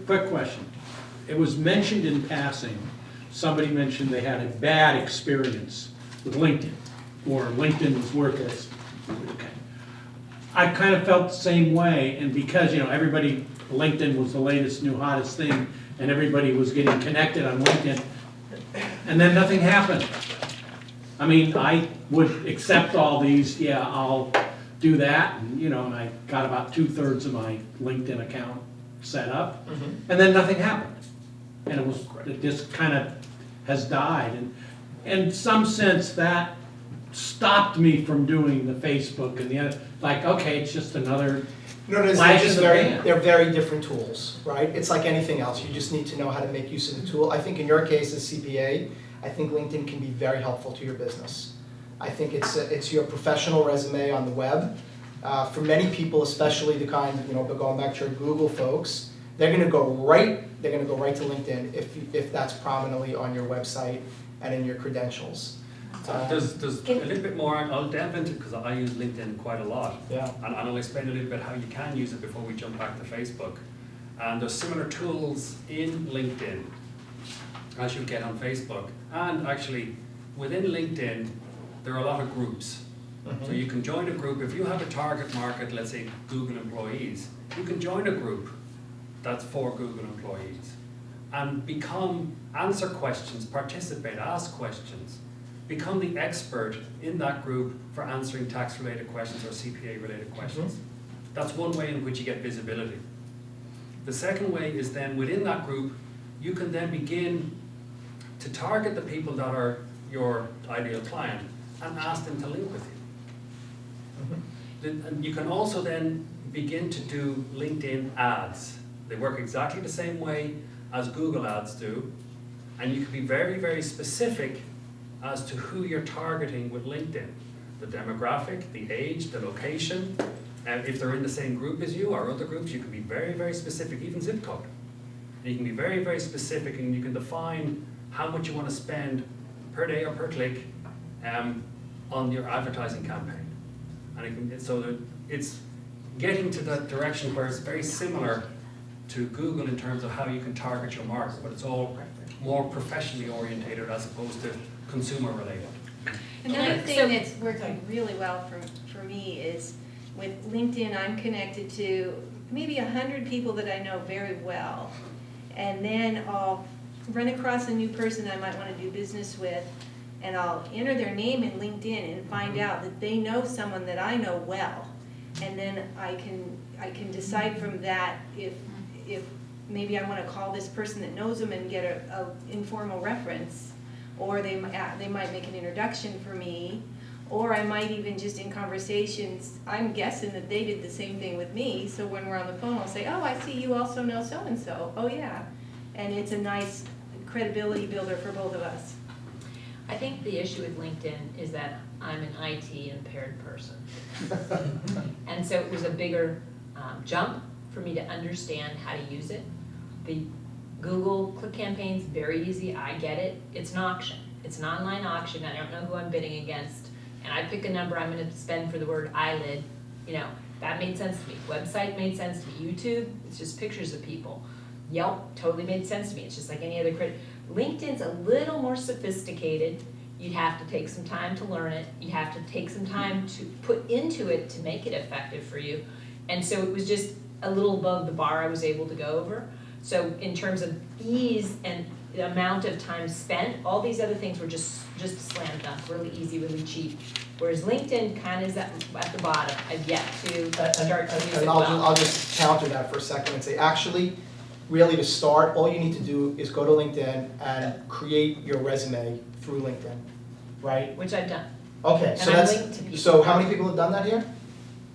quick question. It was mentioned in passing, somebody mentioned they had a bad experience with LinkedIn, or LinkedIn was worthless. Okay. I kind of felt the same way, and because, everybody, LinkedIn was the latest, new, hottest thing, and everybody was getting connected on LinkedIn, and then nothing happened. I mean, I would accept all these, yeah, I'll do that, and I got about 2/3 of my LinkedIn account set up, and then nothing happened. And it just kind of has died, and in some sense that stopped me from doing the Facebook and the other, like, okay, it's just another flash in the pan. They're very different tools, right? It's like anything else, you just need to know how to make use of the tool. I think in your case as CPA, I think LinkedIn can be very helpful to your business. I think it's your professional resume on the web. For many people, especially the kind, but going back to your Google folks, they're gonna go right to LinkedIn if that's prominently on your website and in your credentials. There's a little bit more, I'll delve into, because I use LinkedIn quite a lot. Yeah. And I'll explain a little bit how you can use it before we jump back to Facebook. And there's similar tools in LinkedIn as you get on Facebook. And actually, within LinkedIn, there are a lot of groups. So you can join a group. If you have a target market, let's say Google employees, you can join a group that's for Google employees and answer questions, participate, ask questions. Become the expert in that group for answering tax-related questions or CPA-related questions. That's one way in which you get visibility. The second way is then within that group, you can then begin to target the people that are your ideal client and ask them to link with you. And you can also then begin to do LinkedIn ads. They work exactly the same way as Google ads do, and you can be very, very specific as to who you're targeting with LinkedIn. The demographic, the age, the location, and if they're in the same group as you or other groups, you can be very, very specific, even zip code. And you can be very, very specific, and you can define how much you want to spend per day or per click on your advertising campaign. And it's getting to that direction where it's very similar to Google in terms of how you can target your market, but it's all more professionally orientated as opposed to consumer related. Another thing that's working really well for me is with LinkedIn, I'm connected to maybe 100 people that I know very well. And then I'll run across a new person I might want to do business with, and I'll enter their name in LinkedIn and find out that they know someone that I know well. And then I can decide from that if maybe I want to call this person that knows them and get a informal reference, or they might make an introduction for me, or I might even just in conversations, I'm guessing that they did the same thing with me, so when we're on the phone I'll say, oh, I see you also know so-and-so, oh yeah. And it's a nice credibility builder for both of us. I think the issue with LinkedIn is that I'm an IT impaired person. And so it was a bigger jump for me to understand how to use it. The Google click campaigns, very easy, I get it. It's an auction. It's an online auction. I don't know who I'm bidding against. And I pick a number I'm gonna spend for the word eyelid. That made sense to me. Website made sense to me. YouTube, it's just pictures of people. Yelp totally made sense to me. It's just like any other credit. LinkedIn's a little more sophisticated. You'd have to take some time to learn it. You'd have to take some time to put into it to make it effective for you. And so it was just a little above the bar I was able to go over. So in terms of ease and the amount of time spent, all these other things were just a slam dunk, really easy, really cheap. Whereas LinkedIn kind of is at the bottom. I've yet to start to use it well. I'll just counter that for a second and say, actually, really to start, all you need to do is go to LinkedIn and create your resume through LinkedIn, right? Which I've done. Okay, so And I'm linked to people. so how many people have done that here?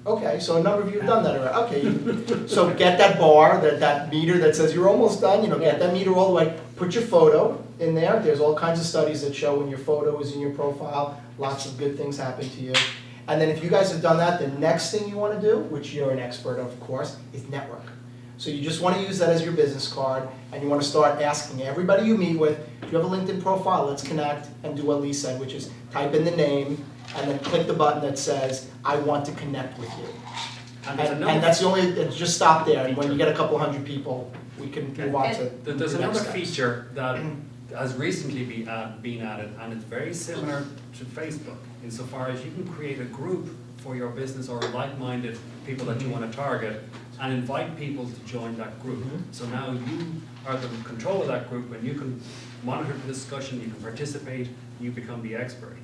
Okay, so a number of you have done that already. Okay, so get that bar, that meter that says you're almost done, get that meter all the way, put your photo in there. There's all kinds of studies that show when your photo is in your profile, lots of good things happen to you. And then if you guys have done that, the next thing you want to do, which you're an expert of course, is network. So you just want to use that as your business card, and you want to start asking everybody you meet with, do you have a LinkedIn profile? Let's connect, and do what Lee said, which is type in the name, and then click the button that says, I want to connect with you. And that's the only, just stop there, and when you get a couple hundred people, we can move on to There's the next another steps. feature that has recently been added, and it's very similar to Facebook, insofar as you can create a group for your business or like-minded people that you want to target, and invite people to join that group. So now you are the control of that group, and you can monitor the discussion, you can participate, you become the expert.